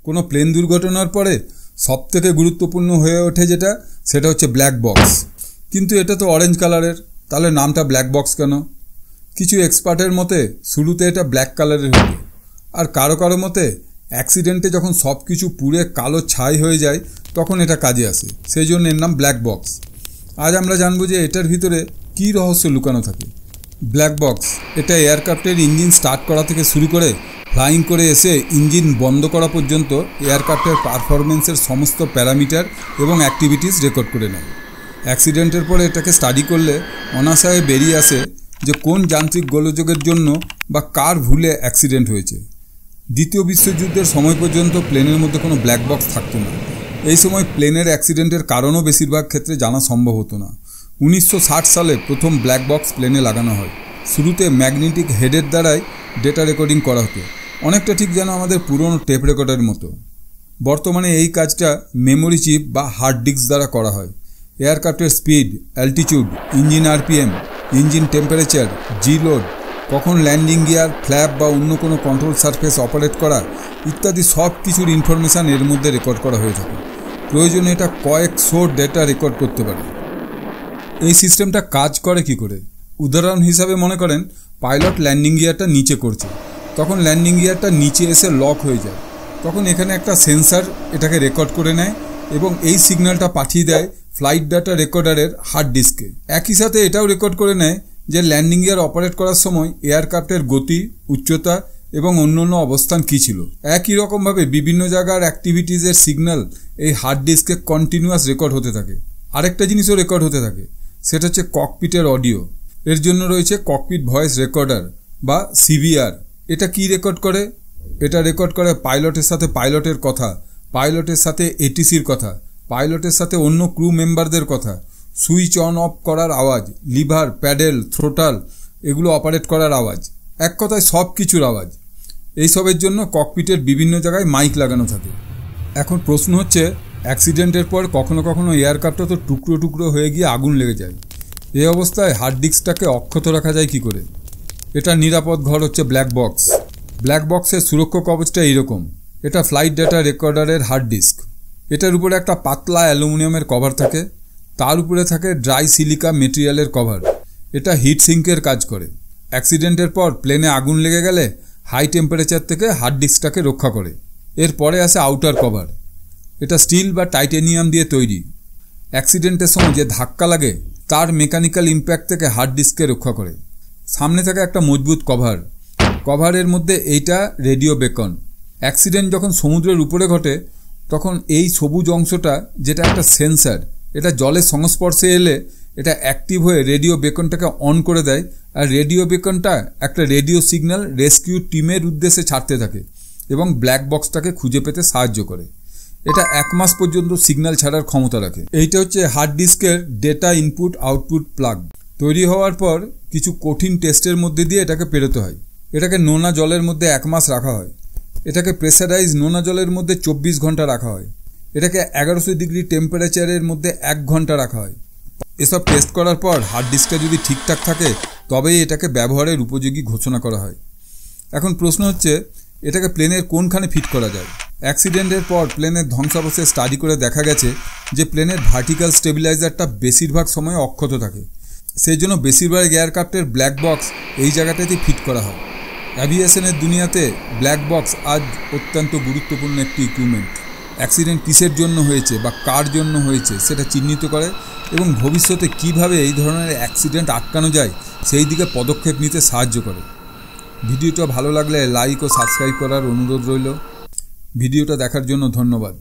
কোনো প্লেন দুর্ঘটনার পরে সবথেকে গুরুত্বপূর্ণ হয়ে ওঠে সেটা হচ্ছে ব্ল্যাক বক্স। কিন্তু এটা তো অরেঞ্জ কালারের, তাহলে নামটা ব্ল্যাক বক্স কেন? কিছু এক্সপার্টের মতে শুরুতে এটা ব্ল্যাক কালারের হতো, আর কারো কারো মতে অ্যাক্সিডেন্টে যখন সব কিছু পুড়ে কালো ছাই হয়ে যায় তখন এটা কাজে আসে, সেই জন্য এর নাম ব্ল্যাক বক্স। আজ আমরা জানবো যে এটার ভিতরে কী রহস্য লুকানো থাকে। ব্ল্যাক বক্স এটা এয়ারক্রাফটের ইঞ্জিন স্টার্ট করা থেকে শুরু করে ফ্লাইং করে এসে ইঞ্জিন বন্ধ করা পর্যন্ত এয়ারক্রাফটের পারফরমেন্সের সমস্ত প্যারামিটার এবং অ্যাক্টিভিটিস রেকর্ড করে নেয়। অ্যাক্সিডেন্টের পরে এটাকে স্টাডি করলে অনায়াসে বেরিয়ে আসে যে কোন যান্ত্রিক গোলযোগের জন্য বা কার ভুলে অ্যাক্সিডেন্ট হয়েছে। দ্বিতীয় বিশ্বযুদ্ধের সময় পর্যন্ত প্লেনের মধ্যে কোনো ব্ল্যাক বক্স থাকতো না। এই সময় প্লেনের অ্যাক্সিডেন্টের কারণও বেশিরভাগ ক্ষেত্রে জানা সম্ভব হতো না। 1960 সালে প্রথম ব্ল্যাক বক্স প্লেনে লাগানো হয়। শুরুতে ম্যাগনেটিক হেডের দ্বারাই ডেটা রেকর্ডিং করা হতো, অনেকটা ঠিক যেন আমাদের পুরনো টেপ রেকর্ডের মতো। বর্তমানে এই কাজটা মেমোরি চিপ বা হার্ড ডিস্ক দ্বারা করা হয়। এয়ারক্রাফটের speed, altitude, engine RPM, engine temperature, G load, কখন ল্যান্ডিং গিয়ার, ফ্ল্যাপ বা অন্য কোনো কন্ট্রোল সারফেস অপারেট করা ইত্যাদি সব কিছুর ইনফরমেশান এর মধ্যে রেকর্ড করা হয়ে থাকে। প্রয়োজনে এটা কয়েকশো ডেটা রেকর্ড করতে পারে। এই সিস্টেমটা কাজ করে কি করে? উদাহরণ হিসাবে মনে করেন পাইলট ল্যান্ডিং গিয়ারটা নিচে করছে, তখন ল্যান্ডিং গিয়ারটা নিচে এসে লক হয়ে যায়। তখন এখানে একটা সেন্সার এটাকে রেকর্ড করে নেয় এবং এই সিগন্যালটা পাঠিয়ে দেয় ফ্লাইট ডাটা রেকর্ডারের হার্ড ডিস্কে। একই সাথে এটাও রেকর্ড করে নেয় যে ল্যান্ডিং গিয়ার অপারেট করার সময় এয়ারক্রাফটের গতি, উচ্চতা এবং অন্যান্য অবস্থান কী ছিল। একই রকমভাবে বিভিন্ন জায়গার অ্যাক্টিভিটিসের সিগন্যাল এই হার্ড ডিস্কে কন্টিনিউয়াস রেকর্ড হতে থাকে। আরেকটা জিনিসও রেকর্ড হতে থাকে, সেটা হচ্ছে ককপিটের অডিও। এর জন্য রয়েছে ককপিট ভয়েস রেকর্ডার বা সিভিআর। এটা কি রেকর্ড করে? এটা রেকর্ড করে পাইলটের সাথে পাইলটের কথা, পাইলটের সাথে এটিসির কথা, পাইলটের সাথে অন্য ক্রু মেম্বারদের কথা, সুইচ অন অফ করার আওয়াজ, লিভার, প্যাডেল, থ্রোটাল এগুলো অপারেট করার আওয়াজ, এক কথায় সব কিছুর আওয়াজ। এইসবের জন্য ককপিটের বিভিন্ন জায়গায় মাইক লাগানো থাকে। এখন প্রশ্ন হচ্ছে, অ্যাক্সিডেন্টের পর কখনো কখনো এয়ারক্রাফটটা তো টুকরো টুকরো হয়ে গিয়ে আগুন লেগে যায়। এই অবস্থায় হার্ড ডিস্কটাকে অক্ষত রাখা যায় কি করে? এটা নিরাপদ ঘর হচ্ছে ব্ল্যাক বক্স। ব্ল্যাক বক্সের সুরক্ষা কবচটা এইরকম। এটা ফ্লাইট ডেটা রেকর্ডারের হার্ড ডিস্ক। এটার উপরে একটা পাতলা অ্যালুমিনিয়ামের কভার থাকে, তার উপরে থাকে ড্রাই সিলিকা মেটেরিয়ালের কভার। এটা হিট সিঙ্কের কাজ করে। অ্যাক্সিডেন্টের পর প্লেনে আগুন লেগে গেলে হাই টেম্পারেচার থেকে হার্ড ডিস্কটাকে রক্ষা করে। এরপরে আসে আউটার কভার। এটা স্টিল বা টাইটেনিয়াম দিয়ে তৈরি। অ্যাক্সিডেন্টের সময় যে ধাক্কা লাগে তার মেকানিক্যাল ইম্প্যাক্ট থেকে হার্ড ডিস্ককে রক্ষা করে। সামনে থাকে একটা মজবুত কভার। কভারের মধ্যে এইটা রেডিও বেকন। অ্যাক্সিডেন্ট যখন সমুদ্রের উপরে ঘটে তখন এই সবুজ অংশটা, যেটা একটা সেন্সার, এটা জলের সংস্পর্শে এলে এটা অ্যাক্টিভ হয়ে রেডিও বেকনটাকে অন করে দেয়, আর রেডিও বেকনটা একটা রেডিও সিগন্যাল রেস্কিউ টিমের উদ্দেশ্যে ছাড়তে থাকে এবং ব্ল্যাক বক্সটাকে খুঁজে পেতে সাহায্য করে। এটা 1 মাস পর্যন্ত সিগন্যাল ছাড়ার ক্ষমতা রাখে। এইটা হচ্ছে হার্ড ডিস্কের ডেটা ইনপুট আউটপুট প্লাগ। তৈরি হওয়ার পর কিছু কঠিন টেস্টের মধ্যে দিয়ে এটাকে পেরোতে হয়। এটাকে নোনা জলের মধ্যে 1 মাস রাখা হয়। এটাকে প্রেসারাইজ নোনা জলের মধ্যে 24 ঘন্টা রাখা হয়। এটাকে 1100 ডিগ্রি টেম্পারেচারের মধ্যে 1 ঘন্টা রাখা হয়। এসব টেস্ট করার পর হার্ড ডিস্কটা যদি ঠিকঠাক থাকে তবেই এটাকে ব্যবহারের উপযোগী ঘোষণা করা হয়। এখন প্রশ্ন হচ্ছে, এটাকে প্লেনের কোনখানে ফিট করা যায়? অ্যাক্সিডেন্টের পর প্লেনের ধ্বংসাবশেষ স্টাডি করে দেখা গেছে যে প্লেনের ভার্টিক্যাল স্টেবিলাইজারটা বেশিরভাগ সময় অক্ষত থাকে। সেই জন্য বেশিরভাগ এয়ারক্রাফটের ব্ল্যাক বক্স এই জায়গাটাতেই ফিট করা হয়। অ্যাভিয়েশনের দুনিয়াতে ব্ল্যাক বক্স আজ অত্যন্ত গুরুত্বপূর্ণ একটি ইকুইপমেন্ট। অ্যাক্সিডেন্ট কিসের জন্য হয়েছে বা কার জন্য হয়েছে সেটা চিহ্নিত করে এবং ভবিষ্যতে কিভাবে এই ধরনের অ্যাক্সিডেন্ট আটকানো যায় সেই দিকে পদক্ষেপ নিতে সাহায্য করে। ভিডিওটা ভালো লাগলে লাইক ও সাবস্ক্রাইব করার অনুরোধ রইল। ভিডিওটা দেখার জন্য ধন্যবাদ।